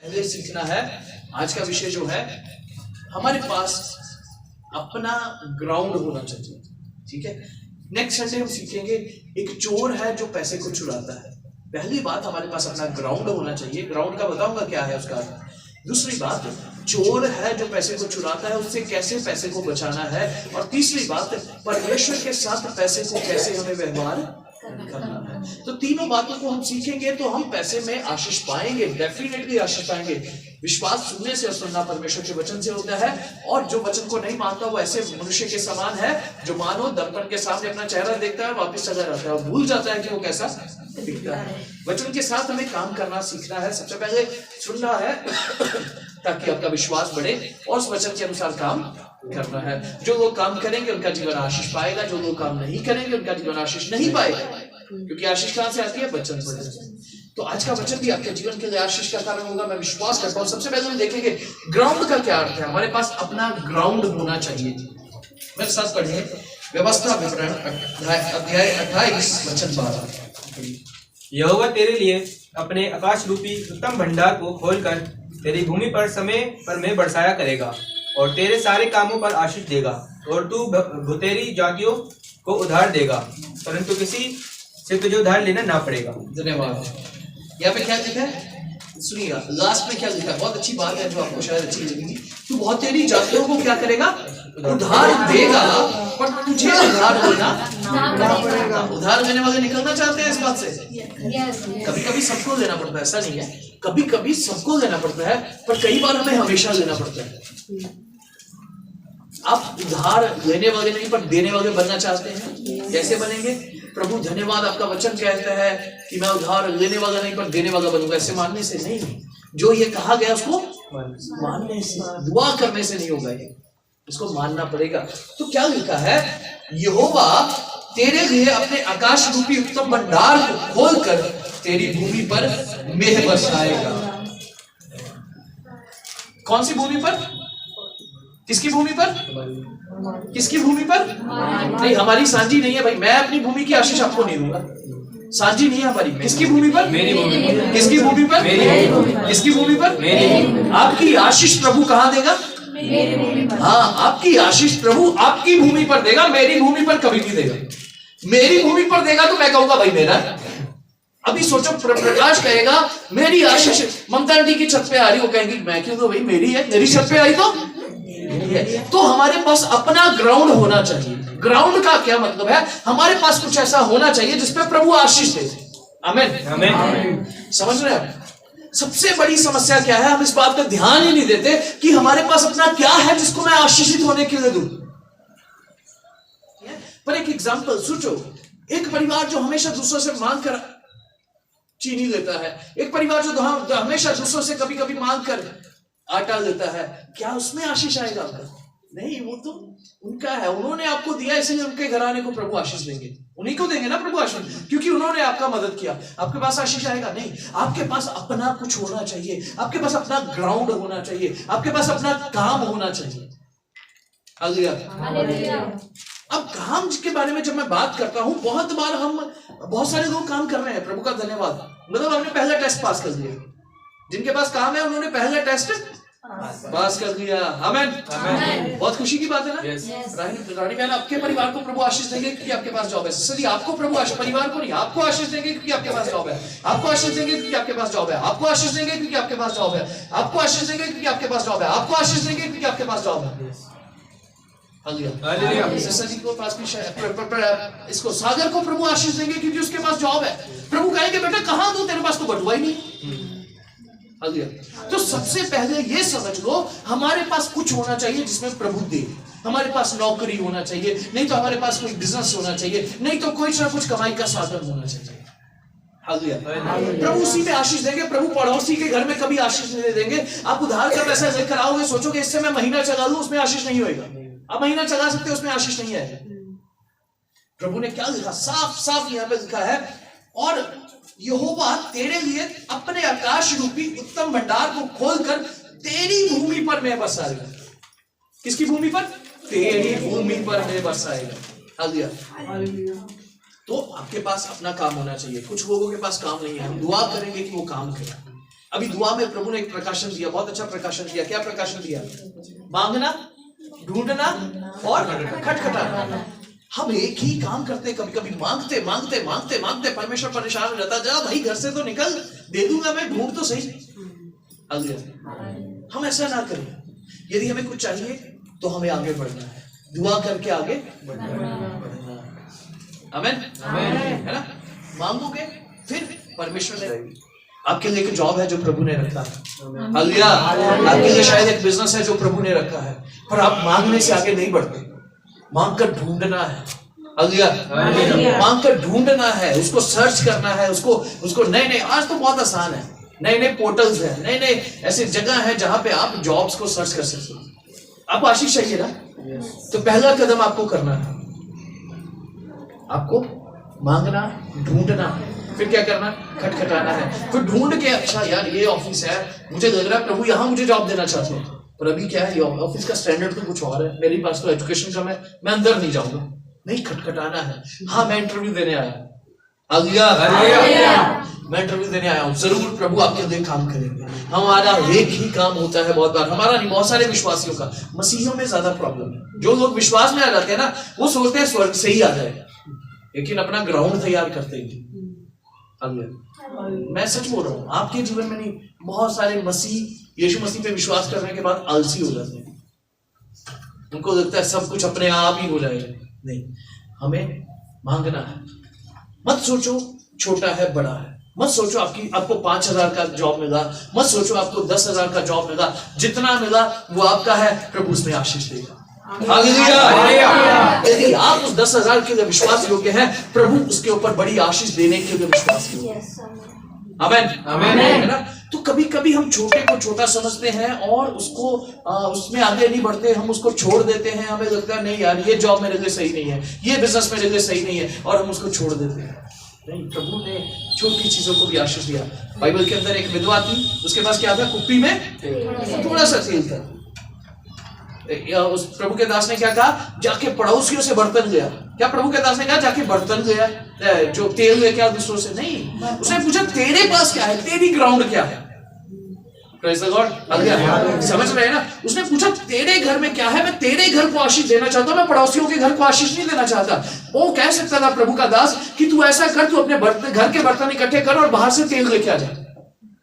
पहले सीखना है। आज का विषय जो है, हमारे पास अपना ग्राउंड होना चाहिए। ठीक है, नेक्स्ट संडे हम सीखेंगे एक चोर है जो पैसे को चुराता है। पहली बात, हमारे पास अपना ग्राउंड होना चाहिए। ग्राउंड का बताऊंगा क्या है उसका। दूसरी बात, चोर है जो पैसे को चुराता है, उससे कैसे पैसे को बचाना है। और तीसरी बात, परमेश्वर के साथ पैसे को कैसे हमें व्यवहार करना है। तो तीनों बातों को हम सीखेंगे तो हम पैसे में आशीष पाएंगे, डेफिनेटली आशीष पाएंगे। विश्वास सुनने से और सुनना परमेश्वर के वचन से होता है। और जो वचन को नहीं मानता वो ऐसे मनुष्य के समान है जो मानो दर्पण के सामने अपना चेहरा देखता है, वापस चला जाता है और भूल जाता है कि वो कैसा दिखता है। वचन के साथ हमें काम करना सीखना है। सबसे पहले सुनना है ताकि आपका विश्वास बढ़े और उस वचन के अनुसार काम करना है। जो लोग काम करेंगे उनका जीवन आशीष पाएगा, जो लोग काम नहीं करेंगे उनका जीवन आशीष नहीं पाएगा। क्योंकि आशीष कहां से आती है? वचन से। तो आज का वचन भी आपके जीवन के लिए आशीष का कारण होगा, मैं विश्वास करता हूं। सबसे पहले हम देखेंगे ग्राउंड का क्या अर्थ है। हमारे पास अपना ग्राउंड होना चाहिए। मेरे साथ पढ़िए व्यवस्था विवरण अध्याय 28 वचन 12। यहोवा तेरे लिए अपने आकाश रूपी उत्तम भंडार को खोलकर तेरी भूमि पर समय पर में बरसाया करेगा और तेरे सारे कामों पर आशीष देगा। और तू भुतेरी जातियों को उधार देगा, परंतु किसी से तुझे उधार लेना ना पड़ेगा। धन्यवाद। यहाँ पे क्या लिखा है सुनिएगा, लास्ट में क्या लिखा है, बहुत अच्छी बात है जो आपको शायद अच्छी लगेगी। तू बहुतेरी जातियों को क्या करेगा? उधार देगा, पर तुझे उधार देना ना पड़ेगा। उधार देने वाले निकलना चाहते हैं इस बात से। कभी कभी सबको लेना पड़ता है, ऐसा नहीं है। कभी कभी सबको लेना पड़ता है, पर कई बार हमें हमेशा लेना पड़ता है। आप उधार लेने वाले नहीं पर देने वाले बनना चाहते हैं, कैसे बनेंगे? प्रभु धन्यवाद, आपका वचन कहता है कि मैं उधार लेने वाला नहीं पर देने वाला बनूंगा। ऐसे मानने से नहीं, जो ये कहा गया उसको मानने से, दुआ करने से नहीं होगा, ये इसको मानना पड़ेगा। तो क्या लिखा है? यहोवा तेरे लिए अपने आकाश रूपी उत्तम भंडार को खोलकर तेरी भूमि पर मेह बरसाएगा। कौन सी भूमि पर? किसकी भूमि पर? किसकी भूमि पर? नहीं, हमारी सांझी नहीं है भाई। मैं अपनी भूमि की आशीष आपको नहीं दूंगा, सांझी नहीं है हमारी। किसकी भूमि पर? मेरी भूमि पर। किसकी भूमि पर? मेरी भूमि पर। किसकी भूमि पर? मेरी। आपकी आशीष प्रभु कहां देगा? मेरी भूमि पर। हाँ, आपकी आशीष प्रभु आपकी भूमि पर देगा, मेरी भूमि पर कभी नहीं देगा। मेरी भूमि पर देगा तो मैं कहूंगा भाई मेरा। अभी सोचो, प्रकाश कहेगा मेरी आशीष ममता आंटी की छत पे आ रही, वो कहेंगी मैं क्यों दो भाई, मेरी है, मेरी छत पे आई तो हमारे पास अपना ग्राउंड होना चाहिए। ग्राउंड का क्या मतलब है? हमारे पास कुछ ऐसा होना चाहिए जिसपे प्रभु आशीष दे। आमीन, आमीन। समझ रहे हैं? सबसे बड़ी समस्या क्या है? हम इस बात पर ध्यान ही नहीं देते कि हमारे पास अपना क्या है जिसको मैं आशीषित होने के लिए दूं। पर एक एग्जांपल सोचो, एक परिवार जो हमेशा दूसरों से मांग कर चीनी लेता है, एक परिवार जो हमेशा दूसरों से कभी कभी मांग कर आटा लेता है, क्या उसमें आशीष आएगा आपका? नहीं, वो तो उनका है, उन्होंने आपको दिया, इसलिए उनके घराने को प्रभु आशीष देंगे। उन्हीं को देंगे ना प्रभु आशीष, क्योंकि उन्होंने आपका मदद किया। आपके पास आशीष आएगा? नहीं। आपके पास अपना कुछ होना चाहिए, आपके पास अपना ग्राउंड होना चाहिए, आपके पास अपना काम होना चाहिए। हालेलुया। अब काम के बारे में जब मैं बात करता हूं, बहुत सारे लोग काम कर रहे हैं, प्रभु का धन्यवाद। मतलब हमने पहला टेस्ट पास कर दिया। जिनके पास काम है उन्होंने पहला टेस्ट पास कर दिया। आमीन, आमीन। बहुत खुशी की बात है ना। रानी बहन, आपके परिवार को प्रभु आशीष देंगे क्योंकि आपके पास जॉब है। सर, आपको प्रभु आशीष, परिवार को नहीं, आपको आशीष देंगे क्योंकि आपके पास जॉब है। आपको आशीष देंगे क्योंकि आपके पास जॉब है। आपको आशीष देंगे क्योंकि आपके पास जॉब है। आपको आशीष देंगे क्योंकि आपके पास जॉब है। आपको आशीष देंगे क्योंकि आपके पास जॉब है। इसको सागर को प्रभु आशीष देंगे क्योंकि उसके पास जॉब है। प्रभु कहेंगे बेटा कहां दूं, तेरे पास तो बटुआ ही नहीं। तो सबसे पहले ये समझ लो, हमारे पास कुछ होना चाहिए जिसमें प्रभु दे। हमारे पास नौकरी होना चाहिए, नहीं तो हमारे पास कोई बिजनेस होना चाहिए, नहीं तो कोई ना कुछ कमाई का साधन होना चाहिए। प्रभु उसी में आशीष देंगे। प्रभु पड़ोसी के घर में कभी आशीष नहीं देंगे। आप उधार का पैसा लेकर आओगे, सोचोगे इससे मैं महीना चला लूं, उसमें आशीष नहीं होगा। आप महीना चला सकते हो, उसमें आशीष नहीं है। प्रभु ने क्या लिखा? साफ साफ यहां पे लिखा है, और यहोवा तेरे लिए अपने आकाश रूपी उत्तम भंडार को खोलकर तेरी भूमि पर मैं बसाएगा। किसकी भूमि पर? तेरी भूमि पर मैं बसाएगा। हालेलुया। तो आपके पास अपना काम होना चाहिए। कुछ लोगों के पास काम नहीं है, हम दुआ करेंगे कि वो काम करें। अभी दुआ में प्रभु ने एक प्रकाशन दिया, बहुत अच्छा प्रकाशन दिया। क्या प्रकाशन दिया? मांगना, ढूंढना और खटखटाना। हम एक ही काम करते, कभी कभी मांगते मांगते मांगते मांगते परमेश्वर परेशान हो जाता, जा भाई घर से तो निकल, दे दूंगा मैं, ढूंढ तो सही। हम ऐसा ना करें। यदि हमें कुछ चाहिए तो हमें आगे बढ़ना है, दुआ करके आगे बढ़ना है। आमीन, है ना? मांगोगे फिर परमेश्वर ने आपके लिए एक जॉब है जो प्रभु ने रखा है। हालेलुया। आपके लिए शायद एक बिजनेस है जो प्रभु ने रखा है, पर आप मांगने से आगे नहीं बढ़ते। मांग कर ढूंढना है। हालेलुया। मांग कर ढूंढना है, उसको सर्च करना है, उसको नए आज तो बहुत आसान है, नए पोर्टल्स हैं, नए ऐसे जगह है जहां पे आप जॉब्स को सर्च कर सकते हो। आपको आशीष चाहिए ना? तो पहला कदम आपको करना है, आपको मांगना, ढूंढना, फिर क्या करना? खटखटाना है। फिर ढूंढ के, अच्छा यार ये ऑफिस है, मुझे लग रहा है प्रभु यहाँ मुझे जॉब देना चाहते हैं, पर अभी क्या है, ये ऑफिस का स्टैंडर्ड तो कुछ और है, मेरे पास तो एजुकेशन कम है, मैं अंदर नहीं जाऊंगा। नहीं, खटखटाना है। हाँ, मैं इंटरव्यू देने आया, मैं इंटरव्यू देने आया हूँ, जरूर प्रभु आपके लिए काम करेंगे। हमारा एक ही काम होता है बहुत बार, हमारा नहीं, बहुत सारे विश्वासियों का। मसीहियों में ज्यादा प्रॉब्लम है। जो लोग विश्वास में आ जाते हैं ना, वो सोचते हैं स्वर्ग से ही आ जाएगा, लेकिन अपना ग्राउंड तैयार करते हैं। मैं सच बोल रहा हूँ, आपके जीवन में नहीं, बहुत सारे यीशु मसीह पे विश्वास करने के बाद आलसी हो जाते हैं। उनको लगता है सब कुछ अपने आप ही हो जाएगा। नहीं, हमें मांगना है। मत सोचो छोटा है बड़ा है, मत सोचो आपको 5,000 का जॉब मिला, मत सोचो आपको 10,000 का जॉब मिला। जितना मिला वो आपका है, प्रभु उसमें आशीष देगा। हालेलुया। यदि आप उस 10,000 के लिए विश्वास योग्य हैं, प्रभु उसके ऊपर बड़ी आशीष देने के लिए विश्वास योग्य। आमीन, आमीन, है ना? तो कभी कभी हम छोटे को छोटा समझते हैं और उसमें आगे नहीं बढ़ते, हम उसको छोड़ देते हैं। हमें लगता है नहीं यार, ये जॉब मेरे लिए सही नहीं है, ये बिजनेस मेरे लिए सही नहीं है, और हम उसको छोड़ देते हैं। नहीं, प्रभु ने छोटी चीजों को भी आशीष दिया। बाइबल के अंदर एक विधवा थी, उसके पास क्या था? कुप्पी में थोड़ा सा तेल था। उस प्रभु के दास ने क्या कहा? जाके पड़ोसियों से बर्तन लिया। क्या प्रभु के दास ने कहा जाके बर्तन लिया, जो तेल लेके आ दूसरों से? नहीं, उसने पूछा तेरे पास क्या है, तेरी ग्राउंड क्या है? Praise the Lord. समझ रहे हैं ना? उसने पूछा तेरे घर में क्या है, मैं तेरे घर को आशीष देना चाहता हूं, मैं पड़ोसियों के घर को आशीष नहीं देना चाहता। वो कह सकता था प्रभु का दास कि तू ऐसा कर, तू अपने घर के बर्तन इकट्ठे कर और बाहर से तेल लेके आ जा।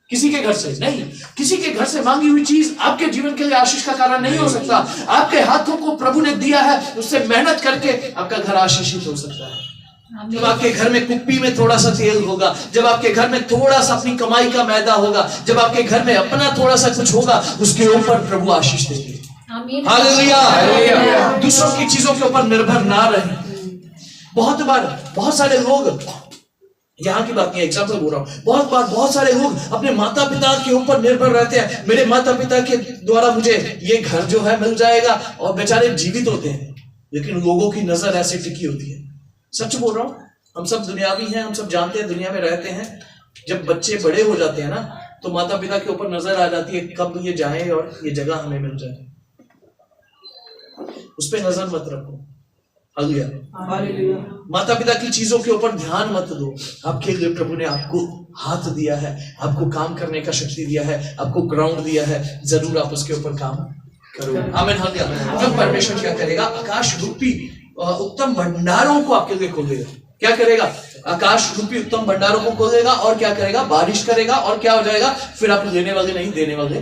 किसी के घर से नहीं, किसी के घर से मांगी हुई चीज आपके जीवन के लिए आशीष का कारण नहीं हो सकता। आपके हाथों को प्रभु ने दिया है, उससे मेहनत करके आपका घर आशीषित हो सकता है। जब आपके घर में कुप्पी में थोड़ा सा तेल होगा, जब आपके घर में थोड़ा सा अपनी कमाई का मैदा होगा, जब आपके घर में अपना थोड़ा सा कुछ होगा, उसके ऊपर प्रभु आशीष देंगे। हालेलुया। दूसरों की चीजों के ऊपर निर्भर ना रहे। बहुत बार बहुत सारे लोग, यहाँ की बात नहीं, एग्जाम्पल बोल रहा हूँ, बहुत बार बहुत सारे लोग अपने माता पिता के ऊपर निर्भर रहते हैं। मेरे माता पिता के द्वारा मुझे ये घर जो है मिल जाएगा, और बेचारे जीवित होते हैं, लेकिन लोगों की नजर ऐसे टिकी होती है। सच बोल रहा हूँ, हम सब दुनियावी हैं, हम सब जानते हैं, दुनिया में रहते हैं। जब बच्चे बड़े हो जाते हैं ना, तो माता पिता के ऊपर नजर आ जाती है कब ये जाए और ये जगह हमें मिल जाए। उस पर नजर मत रखो। हालेलुया। माता पिता की चीजों के ऊपर ध्यान मत दो। आपके लिए प्रभु ने आपको हाथ दिया है, आपको काम करने का शक्ति दिया है, आपको ग्राउंड दिया है, जरूर आप उसके ऊपर काम करो। आमीन, हालेलुया। तब परमेश्वर क्या करेगा? आकाश रूपी उत्तम भंडारों को आपके लिए खोलेगा। क्या करेगा? आकाश रूपी उत्तम भंडारों को खोलेगा, और क्या करेगा? बारिश करेगा, और क्या हो जाएगा? फिर आप लेने वाले नहीं, देने वाले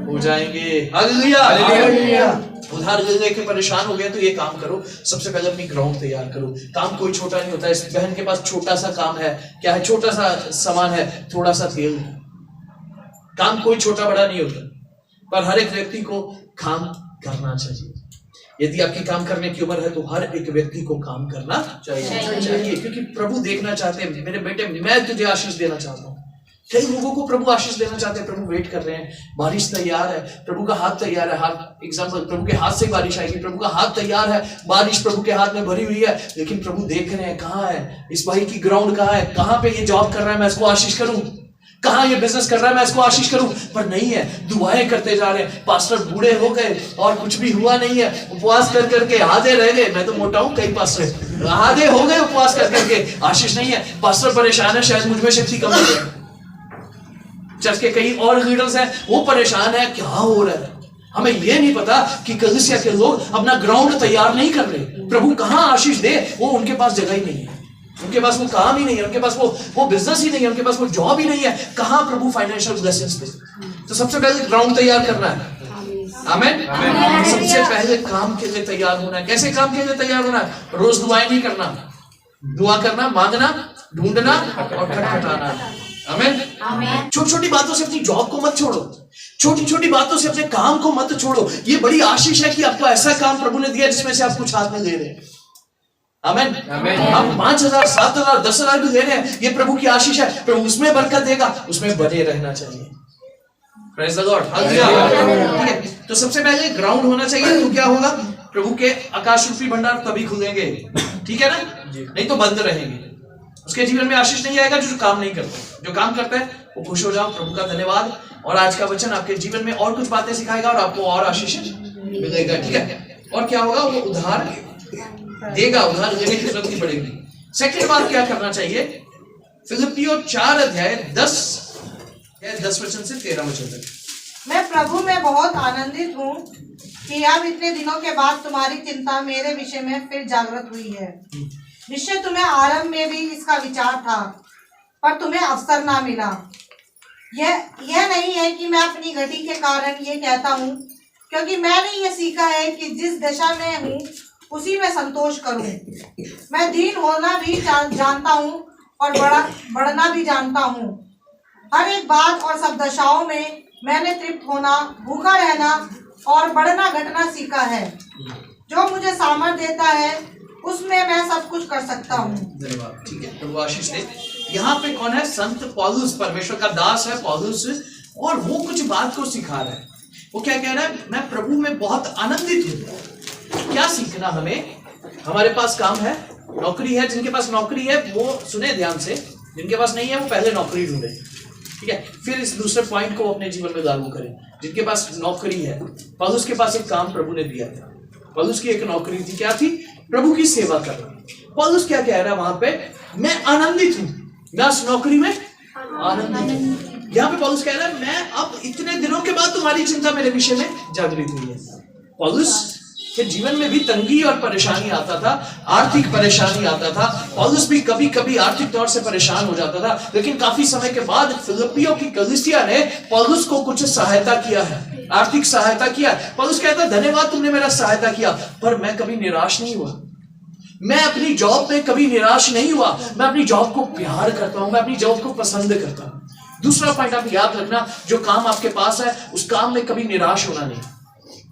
हो जाएंगे। हालेलुया। उधार लेके परेशान हो गए तो ये काम करो, सबसे पहले अपनी ग्राउंड तैयार करो। काम कोई छोटा नहीं होता। इस बहन के पास छोटा सा काम है, क्या है? छोटा सा सामान है, थोड़ा सा तेल। काम कोई छोटा बड़ा नहीं होता, पर हर एक व्यक्ति को काम करना चाहिए। यदि आपकी काम करने की उम्र है तो हर एक व्यक्ति को काम करना चाहिए, क्योंकि प्रभु देखना चाहते हैं, मेरे बेटे मैं तुझे आशीष देना चाहता हूँ। कई लोगों को प्रभु आशीष देना चाहते हैं, प्रभु वेट कर रहे हैं, बारिश तैयार है, प्रभु का हाथ तैयार है। हाथ एग्जांपल, प्रभु के हाथ से बारिश आएगी, प्रभु का हाथ तैयार है, बारिश प्रभु के हाथ में भरी हुई है, लेकिन प्रभु देख रहे हैं कहाँ है इस भाई की ग्राउंड, कहाँ है, कहाँ पे ये जॉब कर रहा है, मैं इसको आशीष करूं, कहाँ ये बिजनेस कर रहा है, मैं इसको आशीष करूं। पर नहीं है, दुआएं करते जा रहे हैं। पास्टर बूढ़े हो गए और कुछ भी हुआ नहीं है, उपवास कर करके आधे रह गए। मैं तो मोटा हूं, कई पास्टर आधे हो गए उपवास कर करके, आशीष नहीं है। पास्टर परेशान है, शायद मुझ में शक्ति कम हो गई। चर्च के कई और लीडर्स हैं, वो परेशान है क्या हो रहा है। हमें ये नहीं पता कि कलीसिया के लोग अपना ग्राउंड तैयार नहीं कर रहे। प्रभु कहां आशीष दे, वो उनके पास जगह ही नहीं है, उनके पास वो काम ही नहीं है, उनके पास वो बिजनेस ही नहीं है, उनके पास वो जॉब ही नहीं है। कहां प्रभु फाइनेंशियल ब्लेसिंग्स दे। तो सबसे पहले ग्राउंड तैयार करना है। आमीन। सबसे पहले काम के लिए तैयार होना है। कैसे काम के लिए तैयार होना है? रोज दुआएं नहीं करना, दुआ करना, मांगना, ढूंढना और खटखटाना। आमीन। छोटी छोटी बातों से अपनी जॉब को मत छोड़ो, छोटी छोटी बातों से अपने काम को मत छोड़ो। ये बड़ी आशीष है कि आपको ऐसा काम प्रभु ने दिया जिसमें से आप कुछ हाथ में ले रहे हैं। आमीन। आप 5,000, 7,000, 10,000 भी ले रहे हैं, ये प्रभु की आशीष है। प्रभु उसमें बरकत देगा, उसमें बने रहना चाहिए। Praise the Lord. ठीक है, तो सबसे पहले ग्राउंड होना चाहिए। तो क्या होगा? प्रभु के आकाश रूपी भंडार तभी खुलेंगे, ठीक है ना? नहीं तो बंद रहेंगे। उसके जीवन में आशीष नहीं आएगा जो काम नहीं करता। जो काम करता है वो खुश हो जाओ, प्रभु का धन्यवाद। और आज का वचन आपके जीवन में और कुछ बातें सिखाएगा और आपको और आशीष मिलेगा, ठीक है? और क्या होगा? वो उधार देगा, उधार देने की जरूरत नहीं पड़ेगी। सेकंड बात क्या करना चाहिए? फिलिप्पियों 4:10 वचन से 13 वचन तक। मैं प्रभु में बहुत आनंदित हूँ कि अब इतने दिनों के बाद तुम्हारी चिंता मेरे विषय में फिर जागृत हुई है। निश्चय तुम्हें आरंभ में भी इसका विचार था, पर तुम्हें अवसर ना मिला। यह नहीं है कि मैं अपनी गति के कारण ये कहता हूँ, क्योंकि मैंने ये सीखा है कि जिस दशा में हूँ उसी में संतोष करूँ। मैं दीन होना भी जानता हूँ और बढ़ना भी जानता हूँ। हर एक बात और सब दशाओं में मैंने तृप्त होना, भूखा रहना और बढ़ना घटना सीखा है। जो मुझे सामर्थ्य देता है उसमें मैं सब कुछ कर सकता हूँ। धन्यवाद। ठीक है, प्रभु आशीष दे। यहाँ पे कौन है? संत पौलुस, परमेश्वर का दास है पौलुस, और वो कुछ बात को सिखा रहा है। वो क्या कह रहा है? मैं प्रभु में बहुत आनंदित हूँ। क्या सीखना हमें? हमारे पास काम है, नौकरी है। जिनके पास नौकरी है वो सुने ध्यान से, जिनके पास नहीं है वो पहले नौकरी ढूंढे, ठीक है? फिर इस दूसरे पॉइंट को अपने जीवन में लागू करें। जिनके पास नौकरी है, पौलुस के पास एक काम प्रभु ने दिया था। पौलुस की एक नौकरी थी, क्या थी? प्रभु की सेवा करना। पौलुस क्या कह रहा है वहां पे? मैं आनंदित हूं, मैं उस नौकरी में आनंदित हूं। यहाँ पे पौलुस कह रहा है मैं अब इतने दिनों के बाद तुम्हारी चिंता मेरे विषय में जागृत हुई है। पौलुस के जीवन में भी तंगी और परेशानी आता था, आर्थिक परेशानी आता था। पौलुस भी कभी कभी आर्थिक तौर से परेशान हो जाता था, लेकिन काफी समय के बाद फिलिप्पियों की कलीसिया ने पौलुस को कुछ सहायता किया है, आर्थिक सहायता किया। पौलुस कहता है धन्यवाद तुमने मेरा सहायता किया, पर मैं कभी निराश नहीं हुआ। मैं अपनी जॉब में कभी निराश नहीं हुआ। मैं अपनी जॉब को प्यार करता हूं, मैं अपनी जॉब को पसंद करता हूं। दूसरा पॉइंट आप याद रखना, जो काम आपके पास है उस काम में कभी निराश होना नहीं।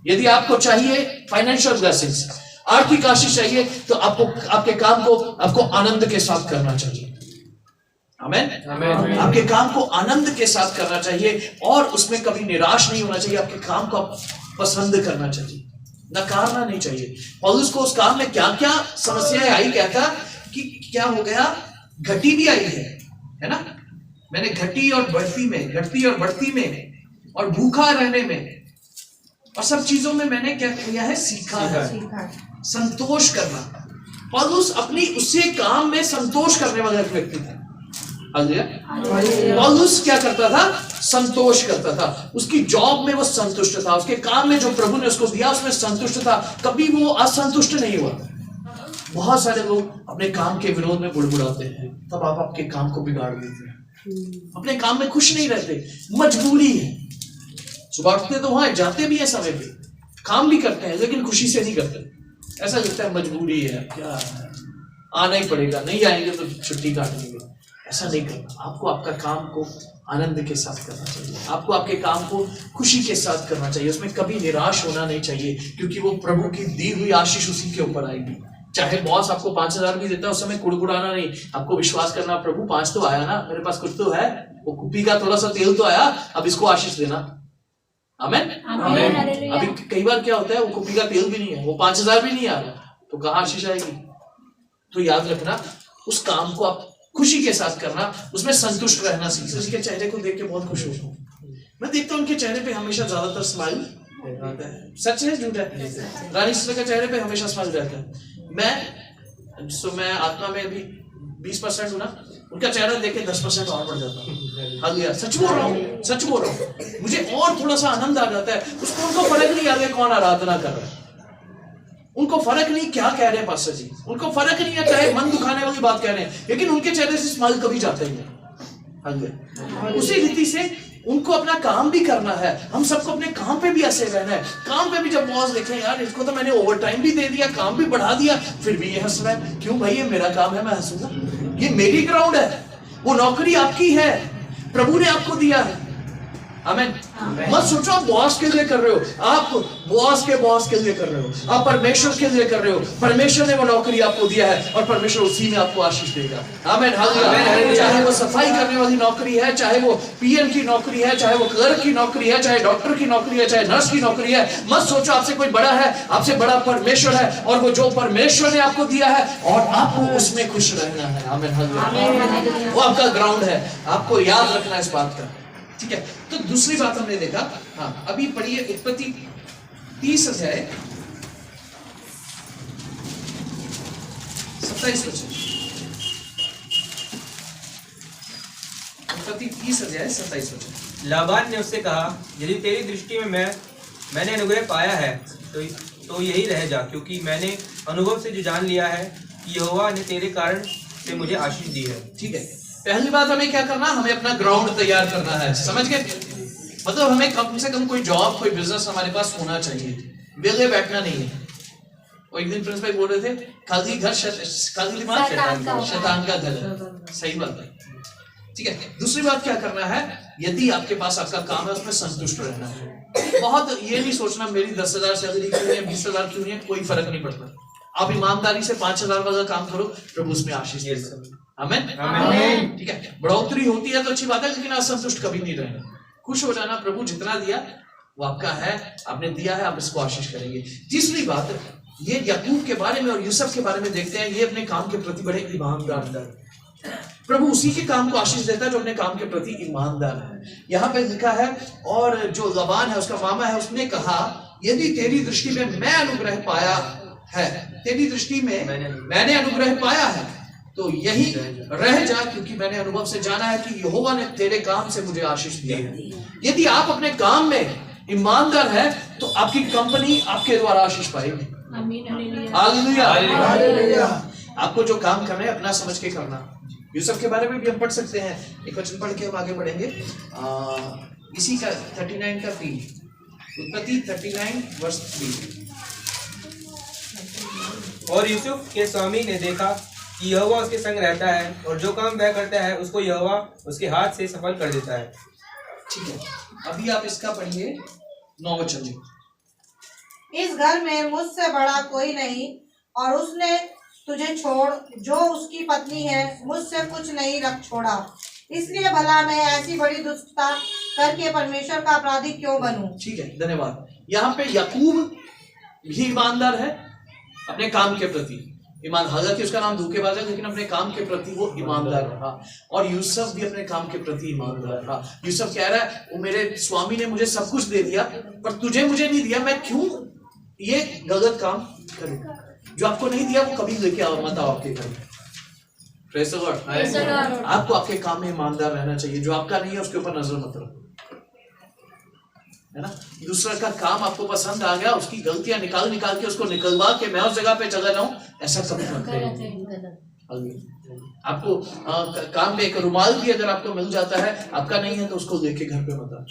यदि आपको चाहिए फाइनेंशियल ब्लेसिंग्स, आर्थिक आशीष चाहिए, तो आपको आपके काम को आपको आनंद के साथ करना चाहिए। आमीन। आपके काम को आनंद के साथ करना चाहिए और उसमें कभी निराश नहीं होना चाहिए। आपके काम को आप पसंद करना चाहिए, नकारना नहीं चाहिए। पौलुस को उस काम में क्या क्या समस्याएं आई, कहता कि क्या हो गया? घटी भी आई है ना? मैंने घटी और बढ़ती में और भूखा रहने में और सब चीजों में मैंने क्या किया है? सीखा है संतोष करना। पौलुस अपनी उसी काम में संतोष करने वाला एक व्यक्ति था। पौलुस क्या करता था? संतोष करता था। उसकी जॉब में वो संतुष्ट था, उसके काम में जो प्रभु ने उसको दिया उसमें संतुष्ट था, कभी वो असंतुष्ट नहीं हुआ। बहुत सारे लोग अपने काम के विरोध में बुड़बुड़ाते हैं, तब आप आपके काम को बिगाड़ देते हैं। अपने काम में खुश नहीं रहते, मजबूरी है। सुबह उठते तो वहां जाते भी है, समय पे काम भी करते हैं, लेकिन खुशी से नहीं करते। ऐसा लगता है मजबूरी है, क्या आना ही पड़ेगा, नहीं आएंगे तो छुट्टी काट लेंगे। ऐसा नहीं करना। आपको आपका काम को आनंद के साथ करना चाहिए, आपको आपके काम को खुशी के साथ करना चाहिए। उसमें कभी निराश होना नहीं चाहिए, क्योंकि वो प्रभु की दी हुई आशीष उसी के ऊपर आएगी। चाहे बॉस आपको 5,000 भी देता है, उस समय कुड़कुड़ाना नहीं। आपको विश्वास करना, प्रभु 5 तो आया ना, मेरे पास कुछ तो है, वो कुप्पी का थोड़ा सा तेल तो आया, अब इसको आशीष देना। आमीन। अभी कई बार क्या होता है, वो कुप्पी का तेल भी नहीं है, वो 5,000 भी नहीं आ रहा, तो कहाँ आशीष आएगी? तो याद रखना, उस काम को आप खुशी के साथ करना, उसमें संतुष्ट रहना सीखना। उसके चेहरे को देख के बहुत खुश होता हूँ। मैं देखता हूँ उनके चेहरे पे हमेशा ज्यादातर स्माइल आता है। सच है झूठ है? रानी सिस्टर के चेहरे पे हमेशा स्माइल रहता है। मैं आत्मा में अभी 20% हूँ ना, उनका चेहरा देख के 10% और बढ़ जाता हूँ। हालेलुया। सच बोल रहा हूँ, सच बोल रहा हूँ। मुझे और थोड़ा सा आनंद आ जाता है। उसको उनको फर्क नहीं आगे कौन आराधना कर रहा है, उनको फर्क नहीं क्या कह रहे हैं पास्टर जी, उनको फर्क नहीं है चाहे मन दुखाने वाली बात कह रहे हैं, लेकिन उनके चेहरे से स्माइल कभी जाता ही नहीं। हालेलुया। उसी रीति से उनको अपना काम भी करना है। हम सबको अपने काम पे भी ऐसे रहना है। काम पे भी जब बॉस देखें यार इसको तो मैंने ओवर टाइम भी दे दिया, काम भी बढ़ा दिया, फिर भी ये हंस रहा है, क्यों भाई ये मेरा काम है, मैं हंसूंगा? ये मेरी ग्राउंड है, वो नौकरी आपकी है, प्रभु ने आपको दिया है। आमीन। मत सोचो आप बॉस के लिए कर रहे हो, आप बॉस के लिए कर रहे हो, आप परमेश्वर के लिए कर रहे हो। परमेश्वर ने वो नौकरी आपको दिया है और परमेश्वर उसी में आपको आशीष देगा। आमीन। हालेलुया। चाहे वो सफाई करने वाली नौकरी है, चाहे वो पीएन की नौकरी है, चाहे वो क्लर्क की नौकरी है, चाहे डॉक्टर की नौकरी है, चाहे नर्स की नौकरी है, मत सोचो आपसे कोई बड़ा है, आपसे बड़ा परमेश्वर है और वो जो परमेश्वर ने आपको दिया है और आपको उसमें खुश रहना है। आमीन। हालेलुया। वो आपका ग्राउंड है, आपको याद रखना इस बात का। ठीक है, तो दूसरी बात हमने देखा। हाँ, अभी पढ़िए उत्पत्ति 30 अध्याय 27 वचन। उत्पत्ति 30 अध्याय 27 वचन। लाबान ने उससे कहा, यदि तेरी दृष्टि में मैंने अनुग्रह पाया है तो यही रह जा, क्योंकि मैंने अनुभव से जो जान लिया है कि यहोवा ने तेरे कारण से मुझे आशीष दी है। ठीक है, पहली बात हमें क्या करना, हमें अपना ग्राउंड तैयार करना है। समझ गए? मतलब हमें कम से कम कोई जॉब, कोई बिजनेस हमारे पास होना चाहिए, वेले बैठना नहीं है। और एक दिन प्रिंस भाई बोल रहे थे, खाली घर खाली दिमाग शैतान का घर है। सही बात है। ठीक है, दूसरी बात क्या करना है, यदि आपके पास आपका काम है उसमें संतुष्ट रहना है। बहुत ये नहीं सोचना मेरी 10,000 सैलरी क्यों है, 20,000 क्यों है, कोई फर्क नहीं पड़ता। आप ईमानदारी से 5,000 वाला काम करो, प्रभु उसमें आशीष देगा। आमीन। आमीन। ठीक है, बढ़ोतरी होती है तो अच्छी बात है, लेकिन असंतुष्ट कभी नहीं रहना। खुश हो जाना, प्रभु जितना दिया वो आपका है, आपने दिया है, आप इसको आशीष करेंगे। तीसरी बात, ये याकूब के बारे में और यूसुफ के बारे में देखते हैं, ये अपने काम के प्रति बड़े ईमानदार थे। प्रभु उसी के काम को आशीष देता है जो अपने काम के प्रति ईमानदार है। यहाँ पे लिखा है, और जो लबान है उसका मामा है, उसने कहा यदि तेरी दृष्टि में मैं अनुग्रह पाया है, तेरी दृष्टि में मैंने अनुग्रह पाया है तो यही रह जा, क्योंकि मैंने अनुभव से जाना है कि यहोवा ने तेरे काम से मुझे आशीष दिया है। यदि आप अपने काम में ईमानदार है तो आपकी कंपनी आपके द्वारा आशीष पाएगी। हालेलुया। आपको जो काम करना है अपना समझ के करना। यूसुफ के बारे में भी हम पढ़ सकते हैं, एक वचन पढ़ के हम आगे बढ़ेंगे। इसी का 39 का 3, उत्पत्ति 39 वर्ष 3। और यूसुफ के स्वामी ने देखा कि यहोवा उसके संग रहता है और जो काम वह करता है उसको यहोवा उसके हाथ से सफल कर देता है। ठीक है, अभी आप इसका पढ़िए 9 वचन जी। इस घर में मुझसे बड़ा कोई नहीं और उसने तुझे छोड़ जो उसकी पत्नी है मुझसे कुछ नहीं रख छोड़ा, इसलिए भला मैं ऐसी बड़ी दुष्टता करके परमेश्वर का अपराधी क्यों बनूं। ठीक है, धन्यवाद। यहाँ पे याकूब भी ईमानदार है अपने काम के प्रति, ईमान, हालांकि उसका नाम धोखेबाज है लेकिन अपने काम के प्रति वो ईमानदार रहा। और यूसुफ भी अपने काम के प्रति ईमानदार रहा। यूसुफ कह रहा है, वो मेरे स्वामी ने मुझे सब कुछ दे दिया पर तुझे मुझे नहीं दिया, मैं क्यों ये गलत काम करूं? जो आपको नहीं दिया वो कभी लेके आओ मत आओ आपके घर। Praise the Lord. आपको आपके काम में ईमानदार रहना चाहिए। जो आपका नहीं है उसके ऊपर नजर मत रखो, है ना। दूसरा का काम आपको पसंद आ गया, उसकी गलतियां निकाल के उसको निकलवा के मैं उस जगह पे चला जाऊं, ऐसा कभी मत करो। आपको काम में एक रुमाल भी अगर आपको मिल जाता है, आपका नहीं है तो उसको लेके घर पे मत आओ।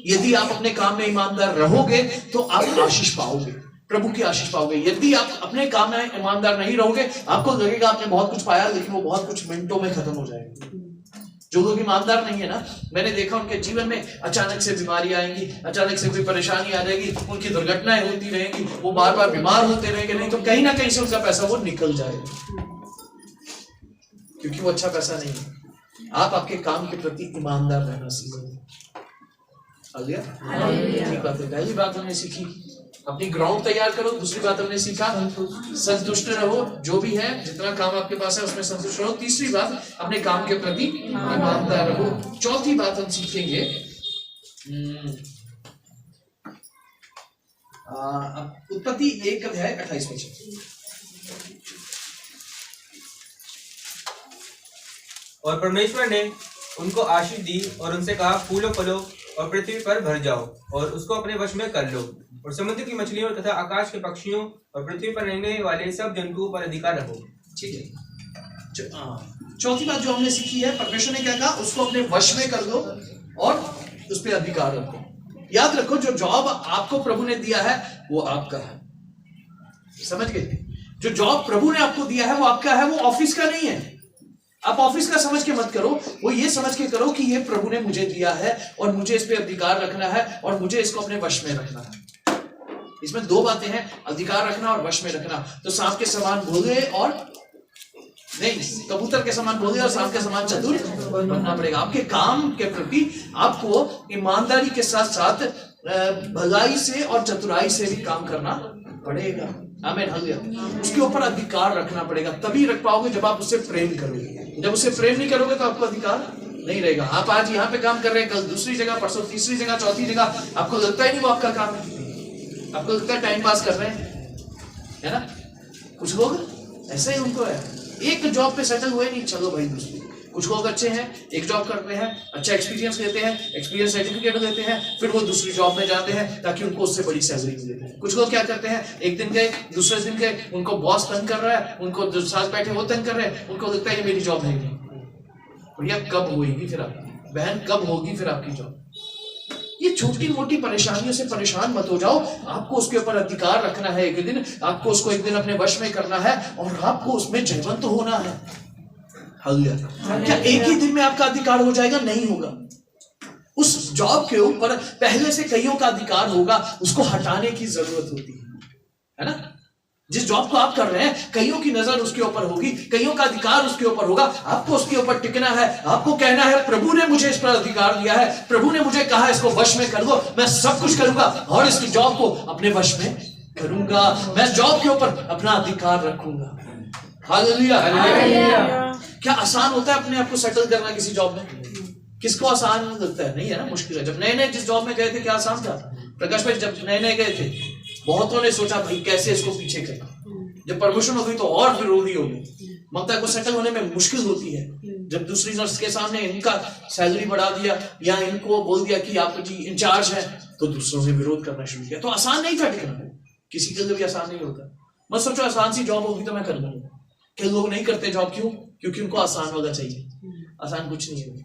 यदि आप अपने काम में ईमानदार रहोगे तो आप आशीष पाओगे, प्रभु की आशीष पाओगे। यदि आप अपने काम में ईमानदार नहीं रहोगे, आपको लगेगा आपने बहुत कुछ पाया, लेकिन वो बहुत कुछ मिनटों में खत्म हो जाएगा। जो लोग ईमानदार नहीं है ना, मैंने देखा उनके जीवन में अचानक से बीमारी आएगी, अचानक से कोई परेशानी आ जाएगी, उनकी दुर्घटनाएं होती रहेंगी, वो बार बार बीमार होते रहेंगे, नहीं तो कहीं ना कहीं से उनका पैसा वो निकल जाएगा, क्योंकि वो अच्छा पैसा नहीं है। आप आपके काम के प्रति ईमानदार रहना सीखो। ठीक बात है। पहली बात हमने सीखी, अपनी ग्राउंड तैयार करो। दूसरी बात हमने सीखा, संतुष्ट रहो, जो भी है जितना काम आपके पास है उसमें संतुष्ट रहो। तीसरी बात, अपने काम के प्रति ईमानदार रहो। चौथी बात हम सीखेंगे, उत्पत्ति 1 अध्याय 28 वचन। और परमेश्वर ने उनको आशीष दी और उनसे कहा, फूलो फलो और पृथ्वी पर भर जाओ और उसको अपने वश में कर लो और समुद्र की मछलियों तथा आकाश के पक्षियों और पृथ्वी पर रहने वाले सब जंतुओं पर अधिकार रखो। ठीक है। चौथी बात जो हमने सीखी है, परमेश्वर ने क्या कहा, उसको अपने वश में कर लो और उस पर अधिकार रखो। याद रखो, जो जॉब आपको प्रभु ने दिया है वो आपका है, समझ गए? जो जॉब प्रभु ने आपको दिया है वो आपका है, वो ऑफिस का नहीं है। आप ऑफिस का समझ के मत करो, वो ये समझ के करो कि ये प्रभु ने मुझे दिया है और मुझे इस पे अधिकार रखना है और मुझे इसको अपने वश में रखना है। इसमें दो बातें हैं, अधिकार रखना और वश में रखना। तो सांप के समान भोले और नहीं, कबूतर के समान भोले और सांप के समान चतुर बनना पड़ेगा। आपके काम के प्रति आपको ईमानदारी के साथ साथ भलाई से और चतुराई से भी काम करना पड़ेगा। आमीन, हालेलुया। उसके ऊपर अधिकार रखना पड़ेगा, तभी रख पाओगे जब आप उससे प्रेम करोगे। जब उससे प्रेम नहीं करोगे तो आपको अधिकार नहीं रहेगा। आप आज यहाँ पे काम कर रहे हैं, कल दूसरी जगह, परसों तीसरी जगह, चौथी जगह, आपको लगता ही नहीं वो आपका काम है, आपको लगता है टाइम पास कर रहे हैं, है ना? कुछ लोग ऐसे ही उनको है, एक जॉब पे सेटल हुए नहीं, चलो भाई दूसरी। कुछ लोग अच्छे हैं, एक जॉब करते हैं, अच्छा एक्सपीरियंस लेते हैं, एक्सपीरियंस सर्टिफिकेट लेते हैं, फिर वो दूसरी जॉब में जाते हैं ताकि उनको उससे बड़ी सैलरी मिले। कुछ लोग क्या करते हैं, एक दिन गए, दूसरे दिन गए, उनको बॉस तंग कर रहा है, उनको जो साथ बैठे वो तंग कर रहे हैं, उनको लगता है ये मेरी जॉब है नहीं। भैया कब होगी फिर आपकी, बहन कब होगी फिर आपकी जॉब? ये छोटी मोटी परेशानियों से परेशान मत हो जाओ, आपको उसके ऊपर अधिकार रखना है। एक दिन आपको उसको एक दिन अपने वश में करना है और आपको उसमें जयवंत होना है। हालेलुया। क्या एक ही दिन में आपका अधिकार हो जाएगा? नहीं होगा। उस जॉब के ऊपर पहले से कईयों का अधिकार होगा, उसको हटाने की जरूरत होती है ना? जिस जॉब को आप कर रहे हैं, कईयों की नजर उसके ऊपर होगी, कईयों का अधिकार उसके ऊपर होगा, आपको उसके ऊपर टिकना है। आपको कहना है, प्रभु ने मुझे इस पर अधिकार दिया है, प्रभु ने मुझे कहा इसको वश में कर दो, मैं सब कुछ करूंगा और इसकी जॉब को अपने वश में करूंगा, मैं जॉब के ऊपर अपना अधिकार रखूंगा। हालेलुया। क्या आसान होता है अपने आप को सेटल करना किसी जॉब में? किसको आसान लगता है? नहीं है ना, मुश्किल है। जब नए नए जिस जॉब में गए थे क्या आसान था? प्रकाश भाई जब नए नए गए थे बहुतों ने सोचा भाई कैसे इसको पीछे करें। जब प्रमोशन हो गई तो और विरोधी हो गई। ममता को सेटल होने में मुश्किल होती है। जब दूसरी नर्स के सामने इनका सैलरी बढ़ा दिया या इनको बोल दिया कि आप जी इंचार्ज है, तो दूसरों ने विरोध करना शुरू किया। तो आसान नहीं था टिकना, किसी के लिए भी आसान नहीं होता। मत सोचो आसान सी जॉब होगी तो मैं कर लूंगा। कई लोग नहीं करते जॉब, क्यों? क्योंकि उनको आसान वाला चाहिए। आसान कुछ नहीं है,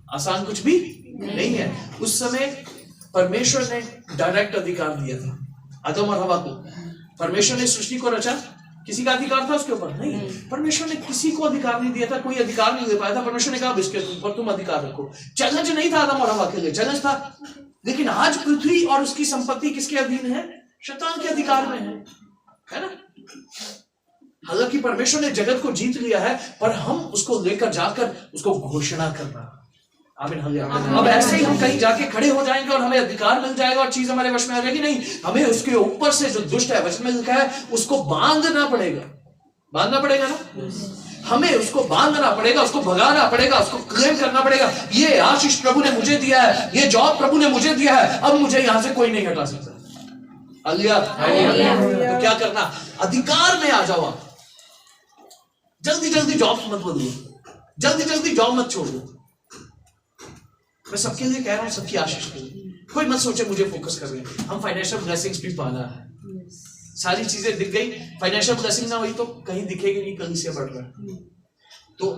आसान कुछ भी नहीं है। उस समय परमेश्वर ने डायरेक्ट अधिकार दिया था आदम और हवा को। परमेश्वर ने सृष्टि को रचा, किसी का अधिकार था उसके ऊपर? नहीं। परमेश्वर ने किसी को अधिकार नहीं दिया था, कोई अधिकार नहीं दे पाया था। परमेश्वर ने कहा इसके ऊपर तुम अधिकार रखो। चैलेंज नहीं था आदम और हवा के लिए, चैलेंज था। लेकिन आज पृथ्वी और उसकी संपत्ति किसके अधीन है? शैतान के अधिकार में है ना? हालांकि परमेश्वर ने जगत को जीत लिया है, पर हम उसको लेकर जाकर उसको घोषणा करना। आमीन, हालेलुया। अब ऐसे ही हम कहीं जाके खड़े हो जाएंगे और हमें अधिकार मिल जाएगा और चीज हमारे वश में आ जाएगी? नहीं, हमें उसके ऊपर से जो दुष्ट है, वचन में लिखा है, उसको बांधना पड़ेगा। बांधना पड़ेगा ना, हमें उसको बांधना पड़ेगा, उसको भगाना पड़ेगा, उसको क्लेम करना पड़ेगा। ये आशीष प्रभु ने मुझे दिया है, ये जॉब प्रभु ने मुझे दिया है, अब मुझे यहां से कोई नहीं हटा सकता। हालेलुया। तो क्या करना? अधिकार में आ जाओ आप। जल्दी जल्दी जॉब मत बदलो, जल्दी जल्दी जॉब मत छोड़ो। मैं सबके लिए कह रहा हूं, सबकी आशीष के लिए। कोई मत सोचे मुझे फोकस कर रहे हैं, हम फाइनेंशियल ब्लेसिंग्स भी पाना है। सारी चीजें दिख गई, फाइनेंशियल ब्लेसिंग ना हुई तो कहीं दिखेगी नहीं, कहीं से बढ़ रहा है। तो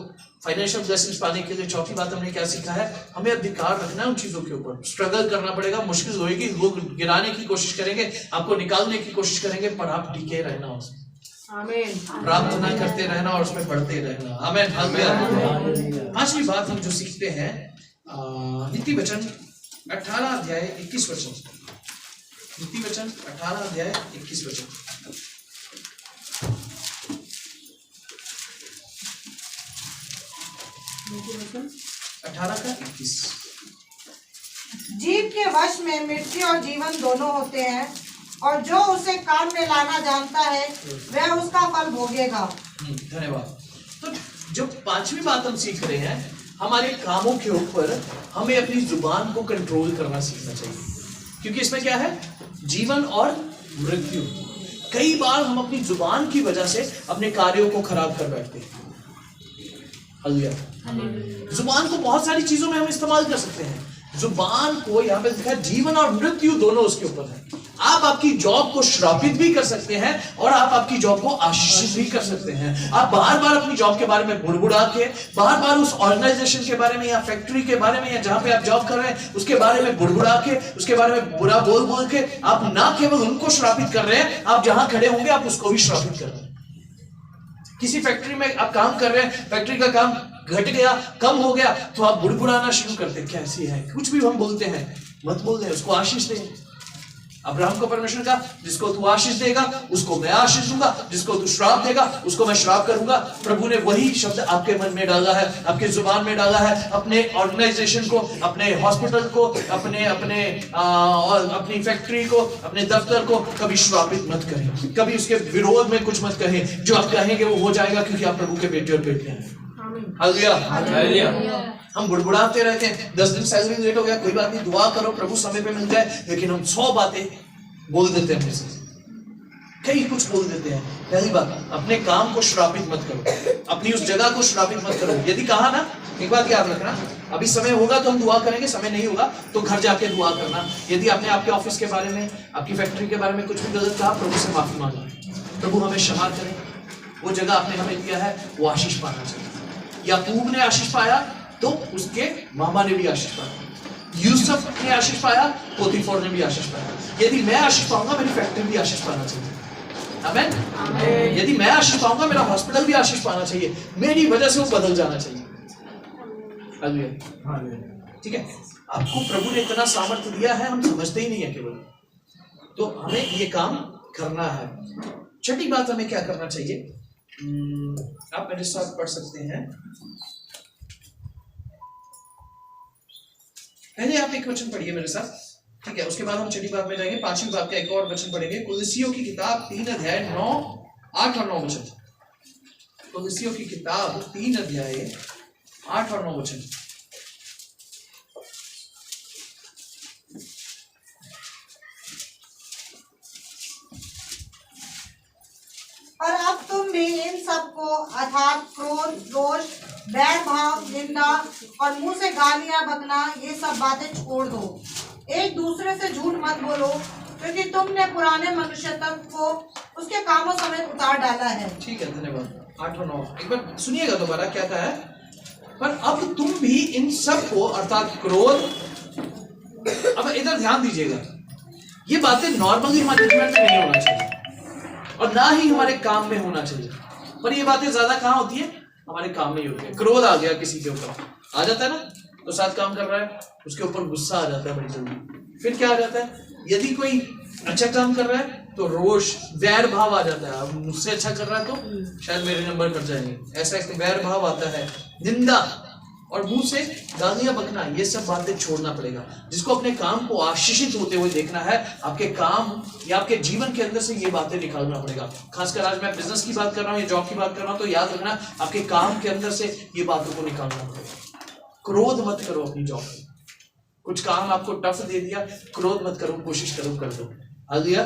फाइनेंशियल ब्लेसिंग्स पाने के लिए चौथी बात हमने क्या सीखा है? हमें अधिकार रखना है उन चीजों के ऊपर। स्ट्रगल करना पड़ेगा, मुश्किल होगी, लोग गिराने की कोशिश करेंगे, आपको निकालने की कोशिश करेंगे, पर आप टिके रहना उसमें। आमीन। प्रार्थना करते रहना और उसमें बढ़ते रहना। आमीन, हालेलुया। पांचवी बात हम जो सीखते हैं, नीति वचन 18 अध्याय 21 वचन। नीति वचन 18 अध्याय 21 वचन। 18 का 21। जीव के वश में मृत्यु और जीवन दोनों होते हैं, और जो उसे काम में लाना जानता है वह उसका फल भोगेगा। धन्यवाद। तो जो पांचवी बात हम सीख रहे हैं, हमारे कामों के ऊपर हमें अपनी जुबान को कंट्रोल करना सीखना चाहिए। क्योंकि इसमें क्या है? जीवन और मृत्यु। कई बार हम अपनी जुबान की वजह से अपने कार्यों को खराब कर बैठते हैं। हालेलुया। जुबान को बहुत सारी चीजों में हम इस्तेमाल कर सकते हैं। जुबान को यहाँ पे लिखा है जीवन और मृत्यु दोनों उसके ऊपर है। आप आपकी जॉब को श्रापित भी कर सकते हैं और आप आपकी जॉब को आशीषित भी कर सकते हैं। आप बार बार अपनी जॉब के बारे में बुड़बुड़ा के, बार बार उस ऑर्गेनाइजेशन के बारे में या फैक्ट्री के बारे में या जहां पे आप जॉब कर रहे हैं उसके बारे में बुड़बुड़ा के, उसके बारे में बुरा बोल बोल के आप ना केवल उनको श्रापित कर रहे हैं, आप जहां खड़े होंगे आप उसको भी श्रापित कर रहे हैं। किसी फैक्ट्री में आप काम कर रहे हैं, फैक्ट्री का काम घट गया, कम हो गया, तो आप बुड़बुड़ाना शुरू करते हैं, कैसी है, कुछ भी हम बोलते हैं, मत बोल दे, उसको आशीष दे। अब्राहम को परमेश्वर का जिसको तू आशीष देगा उसको मैं आशीष दूंगा, जिसको तू श्राप देगा उसको मैं श्राप करूंगा। प्रभु ने वही शब्द आपके मन में डाला है, आपके जुबान में डाला है। अपने ऑर्गेनाइजेशन को, अपने हॉस्पिटल को, अपनी फैक्ट्री को, अपने दफ्तर को कभी श्रापित मत करें, कभी उसके विरोध में कुछ मत कहें। जो आप कहेंगे वो हो जाएगा, क्योंकि आप प्रभु के बेटे और बेटियां हैं। हालेलुया। हम बुड़बुड़ाते रहते हैं, 10 दिन सैलरी लेट हो गया, कोई बात नहीं, दुआ करो प्रभु समय पे मिल जाए, लेकिन हम 100 बातें बोल देते हैं, कई कुछ बोल देते हैं। पहली बात, अपने काम को श्रापित मत करो, अपनी उस जगह को श्रापित मत करो। यदि कहा ना, एक बात याद रखना, अभी समय होगा तो हम दुआ करेंगे, समय नहीं होगा तो घर जाके दुआ करना। यदि आपने आपके ऑफिस के बारे में, आपकी फैक्ट्री के बारे में कुछ भी गलत कहा, प्रभु से माफी मांगो, प्रभु हमें क्षमा करें। वो जगह आपने हमें दिया है, वो आशीष पाना चाहिए। याकूब ने आशीष पाया तो उसके मामा ने भी आशीष पाया, यूसुफ ने आशीष पाया, पोतीफर ने भी आशीष पाया। यदि मैं आशीष पाऊंगा, मेरी फैक्ट्री भी आशीष पाना चाहिए। आमीन। यदि मैं आशीष पाऊंगा, मेरा हॉस्पिटल भी आशीष पाना चाहिए, मेरी वजह से वो बदल जाना चाहिए। ठीक है, आपको प्रभु ने इतना सामर्थ्य दिया है, हम समझते ही नहीं है केवल, तो हमें ये काम करना है। छठी बात हमें क्या करना चाहिए, आप मेरे साथ पढ़ सकते हैं। पहले आप एक वचन पढ़िए मेरे साथ, ठीक है, उसके बाद हम छठी बात में जाएंगे। 5वीं बात का एक और वचन पढ़ेंगे, कुलुस्सियों की किताब 3 अध्याय 9, 8 और 9 वचन। कुलुस्सियों की किताब 3 अध्याय 8 और 9 वचन। और अब तुम भी इन सबको अर्थात क्रोध, रोष, बैर भाव, निंदा और मुंह से गालियां बकना, ये सब बातें छोड़ दो। एक दूसरे से झूठ मत बोलो, क्योंकि तुमने पुराने मनुष्यत्व को उसके कामों समेत उतार डाला है। ठीक है, धन्यवाद। 8 और 9 एक बार सुनिएगा दोबारा, क्या कहा है। पर अब तुम भी इन सब को अर्थात क्रोध, अब इधर ध्यान दीजिएगा, ये बातें नॉर्मली हमारे जीवन में नहीं होना चाहिए और ना ही हमारे काम में होना चाहिए, पर ये बातें ज्यादा कहाँ होती है, हमारे काम में ही होती है। क्रोध आ गया किसी के ऊपर, आ जाता है ना, तो साथ काम कर रहा है, उसके ऊपर गुस्सा आ जाता है बड़ी जल्दी। फिर क्या आ जाता है, यदि कोई अच्छा काम कर रहा है तो रोष, वैर भाव आ जाता है, अब मुझसे अच्छा कर रहा है तो शायद मेरे नंबर कट जाएंगे, ऐसा एक वैर भाव आता है। निंदा और मुंह से गालियां बकना, ये सब बातें छोड़ना पड़ेगा। जिसको अपने काम को आशीषित होते हुए देखना है, आपके काम या आपके जीवन के अंदर से ये बातें निकालना पड़ेगा। खासकर आज मैं बिजनेस की बात कर रहा हूँ या जॉब की बात कर रहा हूँ, तो याद रखना आपके काम के अंदर से ये बातों को निकालना पड़ेगा। क्रोध मत करो अपनी जॉब में, कुछ काम आपको टफ दे दिया, क्रोध मत करो, कोशिश करो, कर दो। हालेलुया।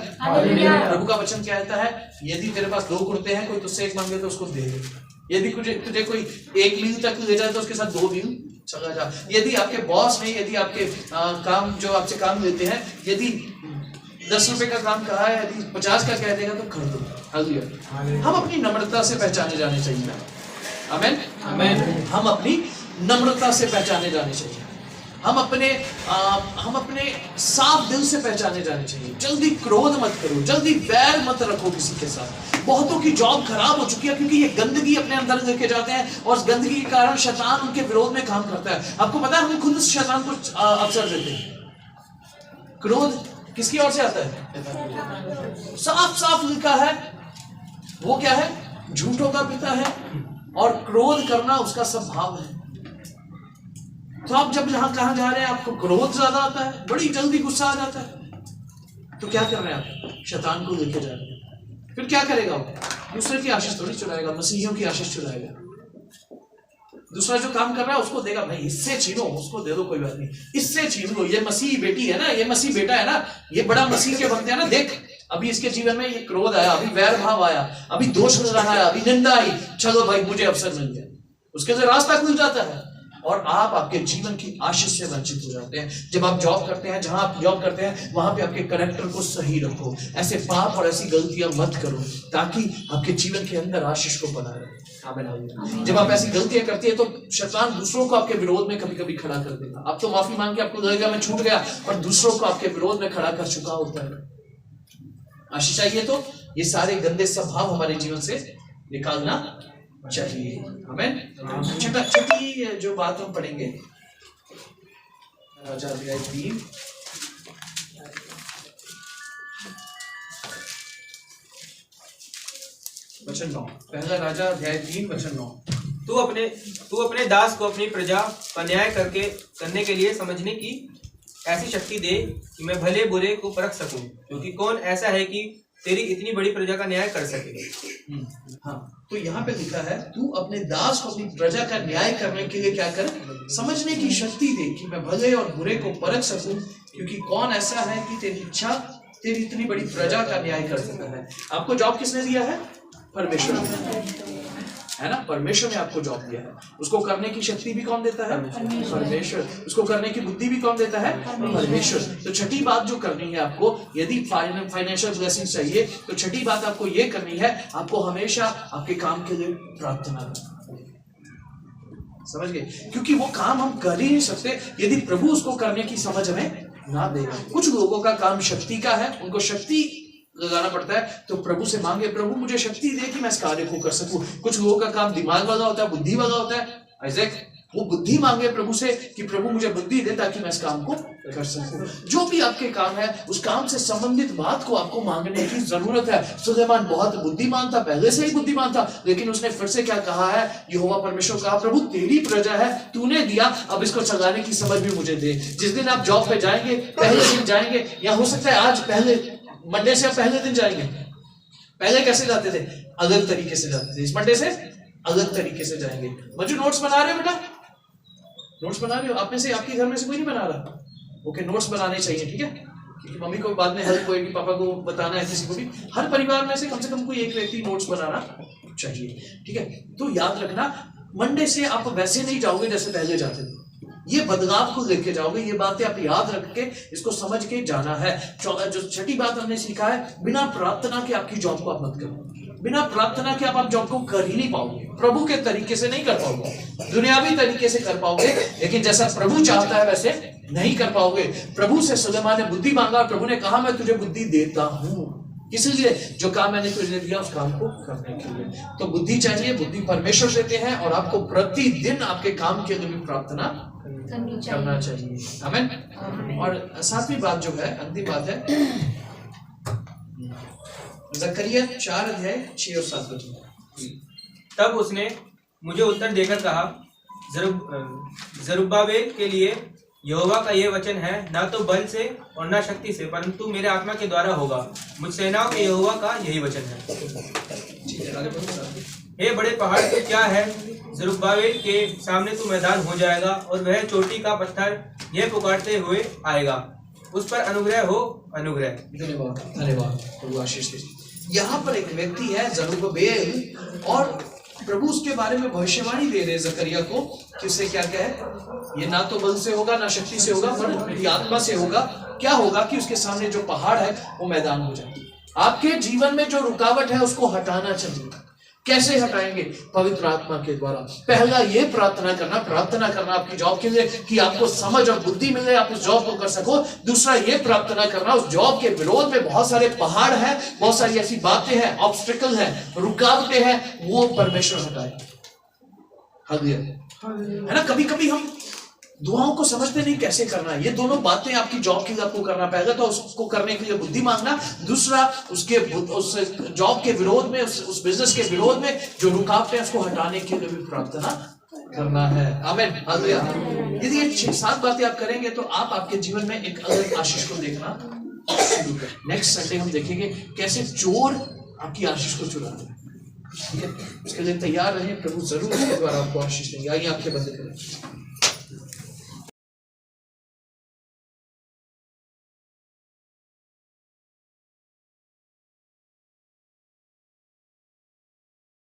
प्रभु का वचन क्या कहता है, यदि तेरे पास 2 कुर्ते हैं, कोई तुझसे एक मांगे तो उसको दे दे। यदि तुझे कोई 1 मील तक ले जाए तो उसके साथ 2 मील चला जा। यदि आपके बॉस ने, यदि आपके काम जो आपसे काम लेते हैं, यदि 10 रुपए का काम कहा है, यदि 50 का कह देगा तो कर दो। हालेलुया। हम अपनी नम्रता से पहचाने जाने चाहिए। आमीन, आमीन। हम अपनी नम्रता से पहचाने जाने चाहिए, हम अपने साफ दिल से पहचाने जाने चाहिए। जल्दी क्रोध मत करो, जल्दी वैर मत रखो किसी के साथ। बहुतों की जॉब खराब हो चुकी है क्योंकि ये गंदगी अपने अंदर लेके जाते हैं और उस गंदगी के कारण शैतान उनके विरोध में काम करता है। आपको पता है, हम खुद शैतान को अवसर देते हैं। क्रोध किसकी ओर से आता है, साफ साफ लिखा है, वो क्या है, झूठों का पिता है और क्रोध करना उसका स्वभाव है। तो आप जब कहां जा रहे हैं, आपको क्रोध ज्यादा आता है, बड़ी जल्दी गुस्सा आ जाता है, तो क्या कर रहे हैं आप, शैतान को लेके जा रहे हैं। फिर क्या करेगा वो, दूसरे की आशीष थोड़ी चुराएगा, मसीहियों की आशीष चुराएगा। दूसरा जो काम कर रहा है उसको देगा, भाई इससे छीनो, उसको दे दो, कोई बात नहीं, इससे छीन लो, ये मसीह बेटी है ना, ये मसीह बेटा है ना, ये बड़ा मसीह के बनते हैं ना, देख अभी इसके जीवन में ये क्रोध आया, अभी वैर भाव आया, अभी दोष रहा है, अभी निंदा आई, चलो भाई मुझे अवसर मिल गया। उसके लिए रास्ता खुल जाता है और आप आपके जीवन की आशीष से वंचित हो जाते हैं। जब आप जॉब करते हैं, जहां आप जॉब करते हैं वहां पे आपके कैरेक्टर को सही रखो, ऐसे पाप और ऐसी गलतियां मत करो ताकि आपके जीवन के अंदर आशीष को बना रहे। आमीन। जब आप ऐसी गलतियां करती है तो शैतान दूसरों को आपके विरोध में कभी कभी खड़ा कर देगा। आप तो माफी मांग के आपको लगेगा मैं छूट गया, और दूसरों को आपके विरोध में खड़ा कर चुका होता है। आशीष चाहिए तो ये सारे गंदे स्वभाव हमारे जीवन से निकालना चाहिए। आमीन। छठी जो बात हम पढ़ेंगे, राजा अध्याय 3 वचन 9। पहला राजा अध्याय 3 वचन 9। तू अपने दास को अपनी प्रजा का न्याय करने के लिए समझने की ऐसी शक्ति दे कि मैं भले बुरे को परख सकूं, क्योंकि कौन ऐसा है कि तेरी इतनी बड़ी प्रजा का न्याय कर सके। हाँ, तो यहाँ पे लिखा है तू अपने दास को अपनी प्रजा का न्याय करने के लिए क्या कर, समझने की शक्ति दे कि मैं भले और बुरे को परख सकूं, क्योंकि कौन ऐसा है कि तेरी इच्छा तेरी इतनी बड़ी प्रजा का न्याय कर सकता है। आपको जॉब किसने दिया है? परमेश्वर ने, है ना। परमेश्वर ने आपको जॉब दिया है। उसको करने की शक्ति भी कौन देता है? परमेश्वर। उसको करने की बुद्धि भी कौन देता है? परमेश्वर। तो छठी बात जो करनी है आपको, यदि फाइनेंशियल ब्लेसिंग चाहिए तो छठी बात आपको ये करनी है, आपको हमेशा आपके काम के लिए प्रार्थना करना। समझ गए? क्योंकि वो काम हम कर ही नहीं सकते यदि प्रभु उसको करने की समझ हमें ना दे। कुछ लोगों का काम शक्ति का है, उनको शक्ति लगाना पड़ता है, तो प्रभु से मांगे प्रभु मुझे शक्ति दे कि मैं इस कार्य को कर सकूं। कुछ लोगों का काम दिमाग वाला होता है, बुद्धि वाला होता है। आइजैक वो बुद्धि मांगे प्रभु से कि प्रभु मुझे बुद्धि दे ताकि मैं इस काम को कर सकूं। जो भी आपके काम है उस काम से संबंधित बात को आपको मांगने की जरूरत है। सुलेमान बहुत बुद्धिमान था, पहले से ही बुद्धिमान था, लेकिन उसने फिर से क्या कहा है? यहोवा परमेश्वर कहा प्रभु तेरी प्रजा है, तूने दिया, अब इसको चलाने की समझ भी मुझे दे। जिस दिन आप जॉब पे जाएंगे, पहले दिन जाएंगे, या हो सकता है आज पहले मंडे से आप पहले दिन जाएंगे। पहले कैसे जाते थे? अलग तरीके से जाते थे। इस मंडे से अलग तरीके से जाएंगे। मंजू नोट्स बना रहे हो बेटा? नोट्स बना रहे हो? आप में से, आपके घर में से कोई नहीं बना रहा? ओके, नोट्स बनाने चाहिए, ठीक है, क्योंकि मम्मी को बाद में हेल्प होगी, पापा को बताना है, किसी को भी। हर परिवार में से कम कोई एक व्यक्ति नोट्स बनाना चाहिए, ठीक है। तो याद रखना, मंडे से आप वैसे नहीं जाओगे जैसे पहले जाते थे। ये बदलाव को लेके जाओगे। ये बातें आप याद रख के इसको समझ के जाना है। जो छठी बात हमने सीखा है, बिना प्रार्थना के आपकी जॉब को आप मत करो। बिना प्रार्थना के आप जॉब को कर ही नहीं पाओगे। प्रभु के तरीके से नहीं कर पाओगे, दुनियावी तरीके से कर पाओगे, लेकिन जैसा प्रभु चाहता है वैसे नहीं कर पाओगे। प्रभु से सुलेमान ने बुद्धि मांगा, प्रभु ने कहा मैं तुझे बुद्धि देता हूं, इसलिए जो काम मैंने तुझे दिया उस काम को करने के लिए। तो बुद्धि चाहिए, बुद्धि परमेश्वर देते हैं, और आपको प्रतिदिन आपके काम के लिए भी प्रार्थना करना चाहिए। आमीन। और सातवीं बात जो है, अंतिम बात है, जकरिया 4 अध्याय 6 और 7 वचन। तब उसने मुझे उत्तर देकर कहा, जरुब्बाबेल के लिए यहोवा का ये वचन है, ना तो बल से और ना शक्ति से, परंतु मेरे आत्मा के द्वारा होगा। मुझ सेनाओं के यहोवा का यही वचन है। हे बड़े पहाड़ पे क्या है? जरुब्बाबेल के सामने तू मैदान हो जाएगा, और वह चोटी का पत्थर यह पुकारते हुए आएगा, उस पर अनुग्रह हो अनुग्रह। धन्यवाद, धन्यवाद, प्रभु आशीष दे। यहाँ पर एक व्यक्ति है जरुब्बाबेल, और प्रभु उसके बारे में भविष्यवाणी दे रहे जकरिया को कि उससे क्या क्या है? ये ना तो बल से होगा ना शक्ति से होगा, पर मेरी आत्मा से होगा। क्या होगा कि उसके सामने जो पहाड़ है वो मैदान हो जाए। आपके जीवन में जो रुकावट है उसको हटाना चाहिए। कैसे हटाएंगे? पवित्र आत्मा के द्वारा। पहला ये प्रार्थना करना आपकी जॉब के लिए कि आपको समझ और बुद्धि मिले, आप उस जॉब को कर सको। दूसरा ये प्रार्थना करना उस जॉब के विरोध में बहुत सारे पहाड़ हैं, बहुत सारी ऐसी बातें हैं, ऑब्स्टिकल हैं, रुकावटें हैं, वो परमेश्वर हटाए। हालेलुया, है ना। कभी कभी हम दुआओं को समझते नहीं कैसे करना है। ये दोनों बातें आपकी जॉब के लिए आपको करना पड़ेगा। तो उसको करने के लिए बुद्धि मांगना, दूसरा उसके उस जॉब के विरोध में, उस बिजनेस के विरोध में जो रुकावटें हैं उसको हटाने के लिए भी प्रार्थना करना है। आमीन, हालेलुया। यदि ये 6-7 बातें आप करेंगे तो आप आपके जीवन में एक अलग आशीष को देखना शुरू करें। नेक्स्ट संडे हम देखेंगे कैसे चोर आपकी आशीष को चुरा रहे हैं, ठीक है। उसके लिए तैयार रहें, प्रभु जरूर उसके द्वारा आपको आशीष देंगे। आइए आंखें बंद करें।